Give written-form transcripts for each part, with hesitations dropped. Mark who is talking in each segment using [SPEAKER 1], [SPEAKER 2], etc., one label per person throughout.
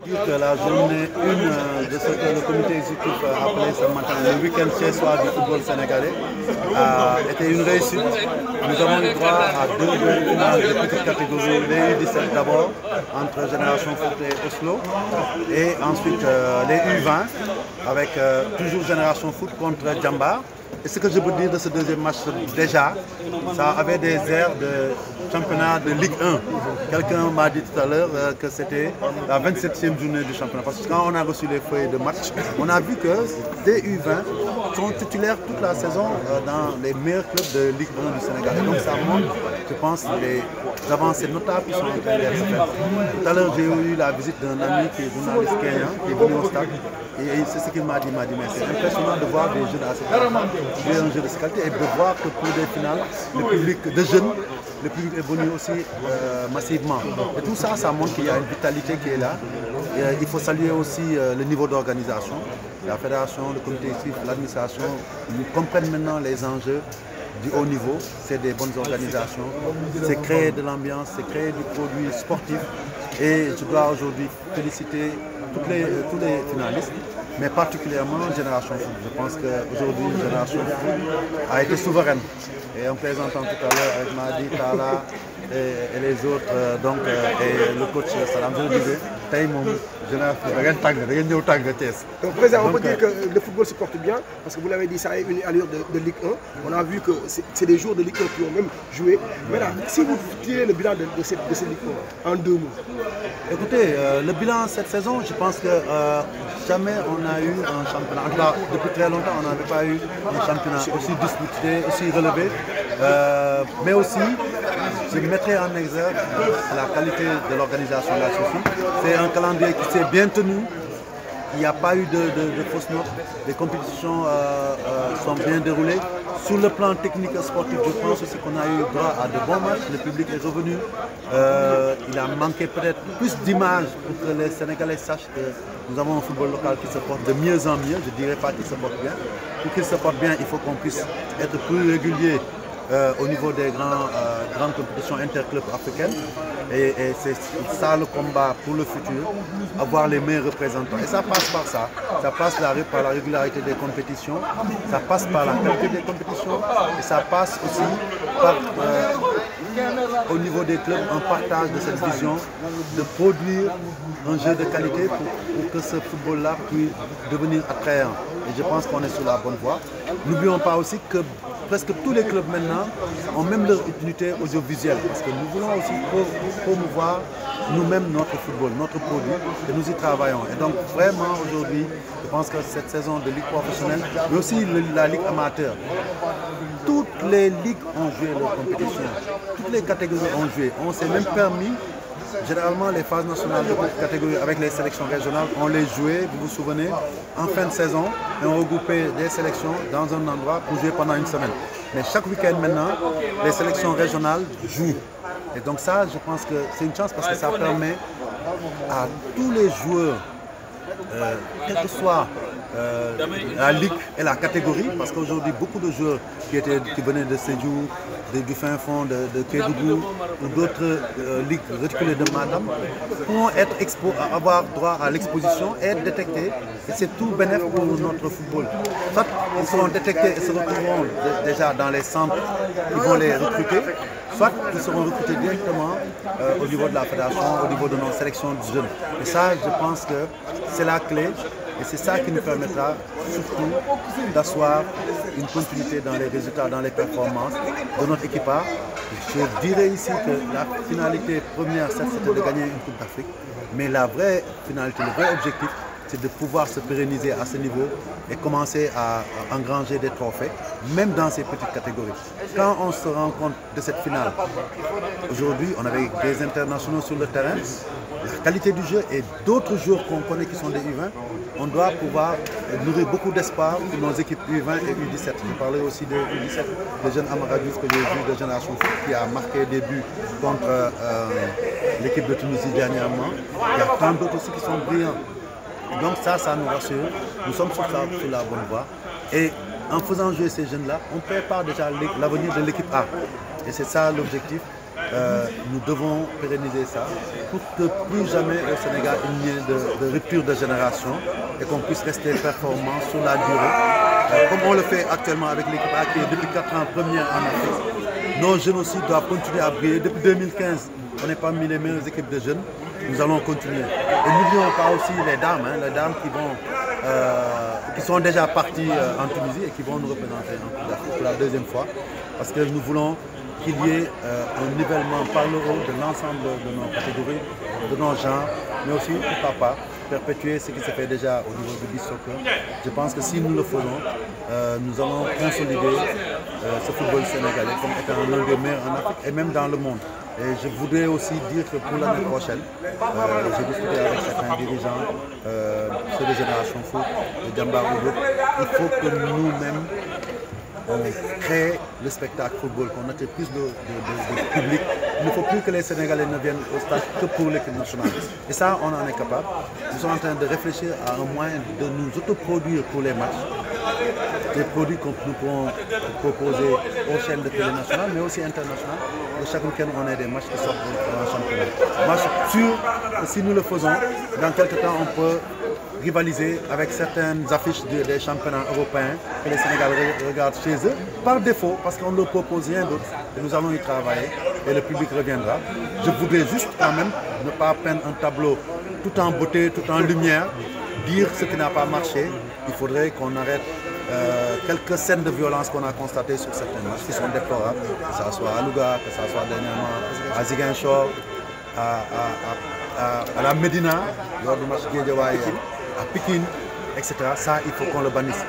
[SPEAKER 1] Dire que la journée 1 de ce que le comité exécutif a appelé ce matin le week-end chez soi du football sénégalais a été une réussite. Nous avons eu droit à deux finales de petites catégories, les U17 d'abord, entre Génération Foot et Oslo, et ensuite les U20 avec toujours Génération Foot contre Djambar. Et ce que je peux dire de ce deuxième match déjà, ça avait des airs de championnat de Ligue 1. Quelqu'un m'a dit tout à l'heure que c'était la 27e journée du championnat. Parce que quand on a reçu les feuilles de match, on a vu que des U20 sont titulaires toute la saison dans les meilleurs clubs de Ligue 1 du Sénégal. Et donc ça montre, je pense, les avancées notables qui sont en train d'être faites. Tout à l'heure, j'ai eu la visite d'un ami qui est journaliste kenyan, qui est venu au stade. Et c'est ce qu'il m'a dit, mais c'est impressionnant de voir des jeunes à cette jouer un jeu de cette qualité et de voir que pour des finales, le public de jeunes, le public est venu aussi massivement. Et tout ça, ça montre qu'il y a une vitalité qui est là. Et, il faut saluer aussi le niveau d'organisation. La fédération, le comité exécutif, l'administration, ils comprennent maintenant les enjeux du haut niveau. C'est des bonnes organisations, c'est créer de l'ambiance, c'est créer du produit sportif. Et je dois aujourd'hui féliciter tous les finalistes, mais particulièrement Génération Foot. Je pense qu'aujourd'hui, Génération Foot a été souveraine. Et en plaisantant tout à l'heure avec Madi, Tala et les autres, et le coach Salam, je le disais,
[SPEAKER 2] donc, président, on peut dire que le football se porte bien, parce que vous l'avez dit, ça a une allure de Ligue 1. On a vu que c'est des joueurs de Ligue 1 qui ont même joué. Maintenant, si vous tirez le bilan de cette Ligue 1 en 2 mots.
[SPEAKER 1] Écoutez, le bilan cette saison, je pense que jamais on a eu un championnat. En tout cas, depuis très longtemps, on n'avait pas eu un championnat aussi disputé, aussi relevé. Mais aussi, je mettrai en exergue la qualité de l'organisation de la Sophie. C'est un calendrier qui s'est bien tenu. Il n'y a pas eu de fausses notes. Les compétitions sont bien déroulées. Sur le plan technique et sportif, je pense aussi qu'on a eu droit à de bons matchs. Le public est revenu. Il a manqué peut-être plus d'images pour que les Sénégalais sachent que nous avons un football local qui se porte de mieux en mieux. Je ne dirais pas qu'il se porte bien. Pour qu'il se porte bien, il faut qu'on puisse être plus régulier au niveau des grandes compétitions interclubs africaines. Et c'est ça le combat pour le futur, avoir les meilleurs représentants. Et ça passe par ça. Ça passe par la régularité des compétitions, ça passe par la qualité des compétitions, et ça passe aussi par, au niveau des clubs, un partage de cette vision de produire un jeu de qualité pour que ce football-là puisse devenir attrayant. Et je pense qu'on est sur la bonne voie. N'oublions pas aussi que presque tous les clubs maintenant ont même leur utilité audiovisuelle, parce que nous voulons aussi promouvoir nous-mêmes notre football, notre produit, et nous y travaillons. Et donc vraiment aujourd'hui, je pense que cette saison de Ligue professionnelle, mais aussi la Ligue amateur, toutes les ligues ont joué leur compétition, toutes les catégories ont joué. On s'est même permis, généralement les phases nationales de catégorie avec les sélections régionales, on les jouait, vous vous souvenez, en fin de saison, et on regroupait des sélections dans un endroit pour jouer pendant une semaine. Mais chaque week-end maintenant, les sélections régionales jouent. Et donc ça, je pense que c'est une chance parce que ça permet à tous les joueurs, quelle que soit la ligue et la catégorie, parce qu'aujourd'hui beaucoup de joueurs qui venaient de Sédhiou, du fin fond de Kédougou ou d'autres ligues reculées de Madame pourront être avoir droit à l'exposition et être détectés. Et c'est tout bénéfique pour notre football. Soit ils seront détectés et se retrouveront déjà dans les centres qui vont les recruter, soit ils seront recrutés directement au niveau de la fédération, au niveau de nos sélections de jeunes. Et ça, je pense que c'est la clé. Et c'est ça qui nous permettra surtout d'asseoir une continuité dans les résultats, dans les performances de notre équipage. Je dirais ici que la finalité première, c'était de gagner une Coupe d'Afrique. Mais la vraie finalité, le vrai objectif, c'est de pouvoir se pérenniser à ce niveau et commencer à engranger des trophées, même dans ces petites catégories. Quand on se rend compte de cette finale, aujourd'hui, on avait des internationaux sur le terrain, la qualité du jeu et d'autres joueurs qu'on connaît qui sont des U20, on doit pouvoir nourrir beaucoup d'espoir pour nos équipes U20 et U17. Je parlais aussi de U17, le jeune Amaradiouf que j'ai vu de Génération Foot qui a marqué des buts contre l'équipe de Tunisie dernièrement. Il y a tant d'autres aussi qui sont brillants. Donc ça nous rassure. Nous sommes sur la bonne voie. Et en faisant jouer ces jeunes-là, on prépare déjà l'avenir de l'équipe A. Et c'est ça l'objectif. nous devons pérenniser ça pour que plus jamais au Sénégal il n'y ait de rupture de génération et qu'on puisse rester performant sur la durée. Comme on le fait actuellement avec l'équipe A qui est depuis 4 ans première en Afrique. Nos jeunes aussi doivent continuer à briller. Depuis 2015, on n'est pas mis les meilleures équipes de jeunes. Nous allons continuer. Et n'oublions pas aussi les dames qui sont déjà parties en Tunisie et qui vont nous représenter pour la deuxième fois. Parce que nous voulons qu'il y ait un nivellement par le haut de l'ensemble de nos catégories, de nos genres, mais aussi, pourquoi pas, perpétuer ce qui se fait déjà au niveau du beach soccer. Je pense que si nous le faisons, nous allons consolider ce football sénégalais comme étant l'un des meilleurs en Afrique et même dans le monde. Et je voudrais aussi dire que pour l'année prochaine, j'ai discuté avec certains dirigeants, ceux de Génération Foot, de Djamba ou d'autres, il faut que nous-mêmes on crée le spectacle football, qu'on attire plus de public. Il ne faut plus que les Sénégalais ne viennent au stade que pour l'équipe nationale. Et ça, on en est capable. Nous sommes en train de réfléchir à un moyen de nous autoproduire pour les matchs. Des produits que nous pourrons proposer aux chaînes de télé nationales, mais aussi internationales. Et chaque week-end, on a des matchs qui sortent en championnat. Moi, je suis sûr que si nous le faisons, dans quelques temps, on peut rivaliser avec certaines affiches des championnats européens que les Sénégalais regardent chez eux, par défaut, parce qu'on ne leur propose rien d'autre. Et nous allons y travailler et le public reviendra. Je voudrais juste quand même ne pas peindre un tableau tout en beauté, tout en lumière, dire ce qui n'a pas marché. Il faudrait qu'on arrête quelques scènes de violence qu'on a constatées sur certains matchs qui sont déplorables, que ce soit à Louga, que ce soit dernièrement à Ziguinchor, à la Médina, lors du match Guédiawaye, à Pékin, etc. Ça, il faut qu'on le bannisse.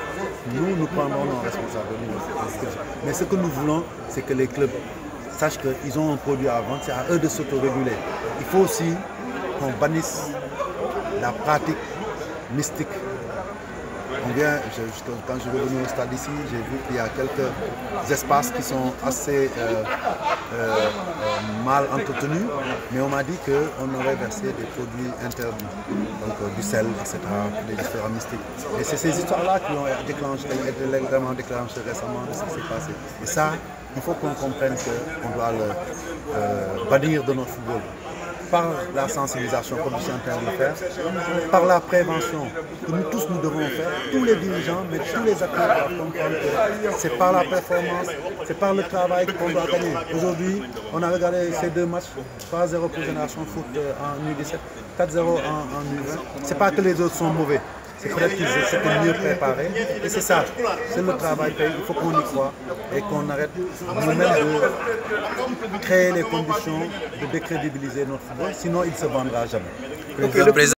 [SPEAKER 1] Nous prendrons nos responsabilités. Mais ce que nous voulons, c'est que les clubs sachent qu'ils ont un produit à vendre, c'est à eux de s'autoréguler. Il faut aussi qu'on bannisse la pratique mystique. Quand je suis revenu au stade ici, j'ai vu qu'il y a quelques espaces qui sont assez mal entretenus, mais on m'a dit qu'on aurait versé des produits interdits, donc du sel, etc., des différents mystiques. Et c'est ces histoires-là qui ont été légèrement déclenchées récemment de ce qui s'est passé. Et ça, il faut qu'on comprenne qu'on doit le bannir de notre football. Par la sensibilisation, comme je suis en train de le faire, par la prévention que nous tous nous devons faire, tous les dirigeants, mais tous les acteurs doivent comprendre que c'est par la performance, c'est par le travail qu'on doit gagner. Aujourd'hui, on a regardé ces deux matchs, 3-0 pour Génération Foot en U17, 4-0 en U20. C'est pas que les autres sont mauvais. C'est peut-être qu'ils s'étaient mieux préparés. Et c'est ça, c'est le travail paye. Il faut qu'on y croit et qu'on arrête nous-mêmes de créer les conditions de décrédibiliser notre football. Sinon, il ne se vendra jamais.